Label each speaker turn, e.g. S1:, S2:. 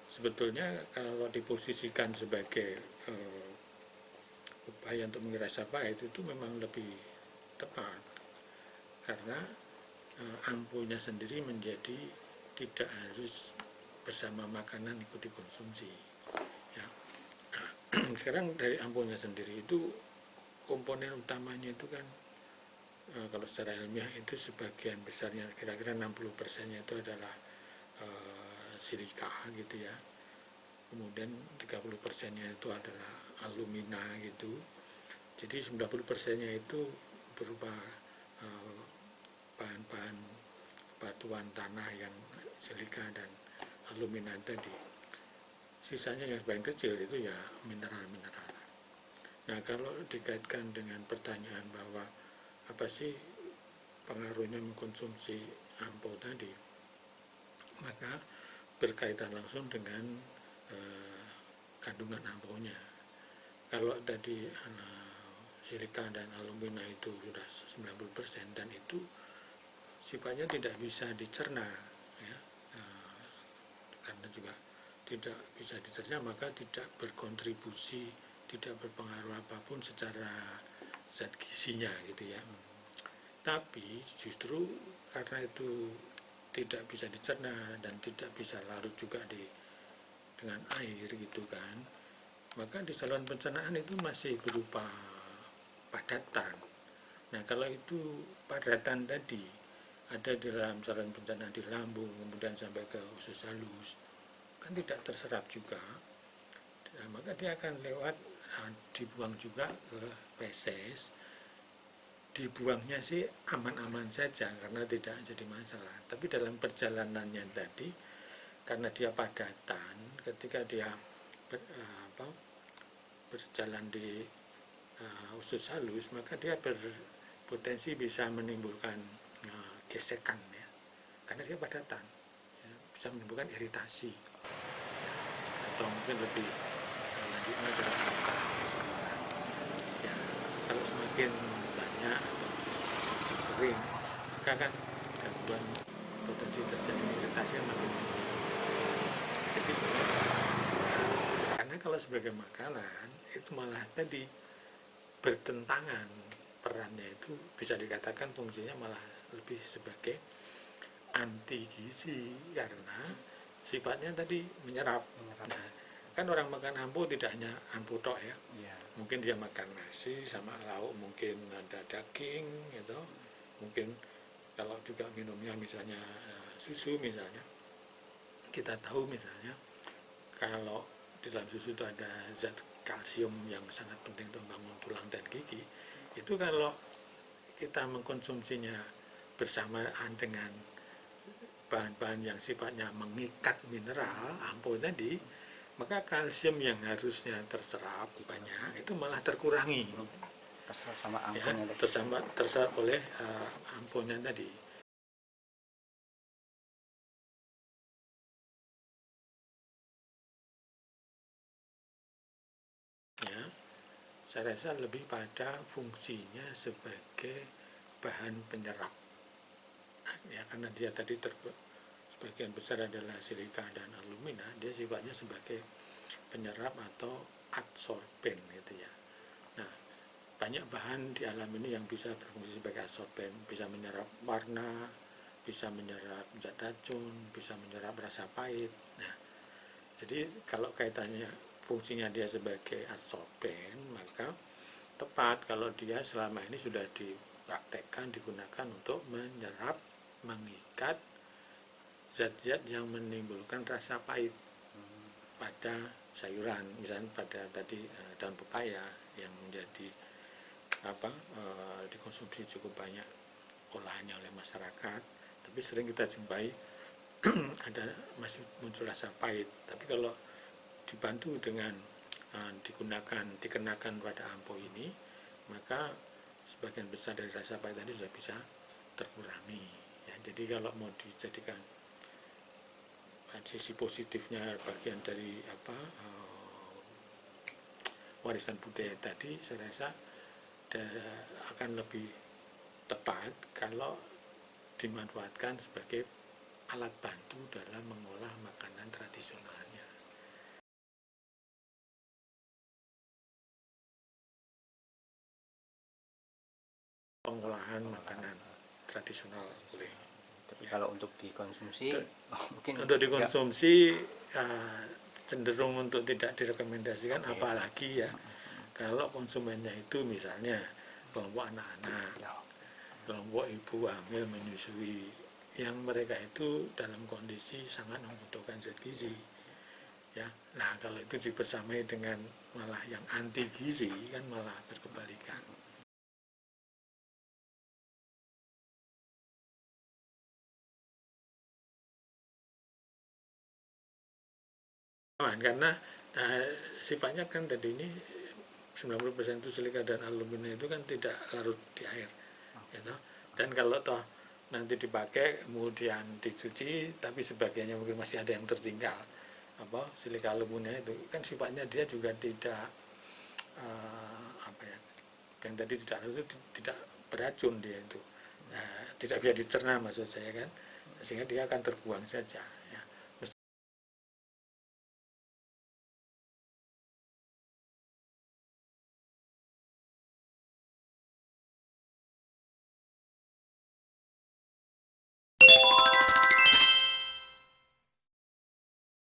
S1: sebetulnya kalau diposisikan sebagai upaya untuk mengurangi rasa pahit itu memang lebih tepat, karena ampuhnya sendiri menjadi tidak harus bersama makanan ikut dikonsumsi ya. Sekarang dari ampuhnya sendiri itu komponen utamanya itu kan kalau secara ilmiah itu sebagian besarnya kira-kira 60%-nya itu adalah silika gitu ya, kemudian 30%-nya itu adalah alumina gitu, jadi 90%-nya itu berupa bahan-bahan batuan tanah yang silika dan alumina tadi. Sisanya yang sebagian kecil itu ya mineral-mineral. Nah, kalau dikaitkan dengan pertanyaan bahwa apa sih pengaruhnya mengkonsumsi ampau tadi, maka berkaitan langsung dengan kandungan ampaunya. Kalau tadi silika dan alumina itu sudah 90% dan itu sifatnya tidak bisa dicerna ya, karena juga tidak bisa dicerna maka tidak berkontribusi, tidak berpengaruh apapun secara zat gizinya gitu ya. Tapi justru karena itu tidak bisa dicerna dan tidak bisa larut juga dengan air gitu kan, maka di saluran pencernaan itu masih berupa padatan. Nah, kalau itu padatan tadi ada di dalam saluran pencernaan di lambung kemudian sampai ke usus halus, kan tidak terserap juga. Nah, maka dia akan lewat dibuang juga ke feses. Dibuangnya sih aman-aman saja karena tidak jadi masalah, tapi dalam perjalanannya tadi karena dia padatan, ketika dia berjalan di usus halus maka dia berpotensi bisa menimbulkan gesekan ya, karena dia padatan ya, bisa menimbulkan iritasi ya, atau mungkin lebih lanjutnya adalah luka ya. Kalau semakin banyak atau semakin sering maka kan gangguan potensi terjadi iritasi yang makin tinggi. Jadi sebenarnya karena kalau sebagai makanan itu malah tadi bertentangan perannya, itu bisa dikatakan fungsinya malah lebih sebagai anti gizi karena sifatnya tadi menyerap. Nah, kan orang makan ampuh tidak hanya ampuh tok ya. Mungkin dia makan nasi sama lauk, mungkin ada daging gitu. Mungkin kalau juga minumnya misalnya susu misalnya. Kita tahu misalnya kalau di dalam susu itu ada zat kalsium yang sangat penting untuk membangun tulang dan gigi. Itu kalau kita mengkonsumsinya bersamaan dengan bahan-bahan yang sifatnya mengikat mineral ampuh tadi, maka kalsium yang harusnya terserap banyak itu malah terkurangi,
S2: terserap sama
S1: ya,
S2: ampuhnya
S1: terserap oleh ampuhnya tadi. Ya, saya rasa lebih pada fungsinya sebagai bahan penyerap ya, karena dia tadi sebagian besar adalah silika dan alumina, dia sifatnya sebagai penyerap atau adsorben gitu ya. Nah, banyak bahan di alam ini yang bisa berfungsi sebagai adsorben, bisa menyerap warna, bisa menyerap zat racun, bisa menyerap rasa pahit. Nah, jadi kalau kaitannya fungsinya dia sebagai adsorben, maka tepat kalau dia selama ini sudah dipraktekkan, digunakan untuk menyerap, mengikat zat-zat yang menimbulkan rasa pahit pada sayuran, misalnya pada tadi daun pepaya yang menjadi dikonsumsi cukup banyak olahannya oleh masyarakat, tapi sering kita jumpai ada masih muncul rasa pahit. Tapi kalau dibantu dengan dikenakan pada ampuh ini, maka sebagian besar dari rasa pahit tadi sudah bisa terkurangi ya. Jadi kalau mau dijadikan sisi positifnya bagian dari warisan budaya tadi, saya rasa akan lebih tepat kalau dimanfaatkan sebagai alat bantu dalam mengolah makanan tradisionalnya. pengolahan makanan tradisional boleh.
S2: Tapi kalau untuk dikonsumsi mungkin
S1: Untuk dikonsumsi cenderung untuk tidak direkomendasikan, apalagi ya kalau konsumennya itu misalnya kelompok anak-anak, kelompok ibu hamil menyusui, yang mereka itu dalam kondisi sangat membutuhkan zat gizi. Ya, nah kalau itu dibersamai dengan malah yang anti gizi kan malah berkebalikan. Karena sifatnya kan tadi ini 90% itu silika dan alumina itu kan tidak larut di air, gitu. Dan kalau toh nanti dipakai kemudian dicuci tapi sebagiannya mungkin masih ada yang tertinggal, silika alumina itu kan sifatnya dia juga tidak yang tadi tidak larut itu tidak beracun dia itu, tidak bisa dicerna maksud saya kan, sehingga dia akan terbuang saja.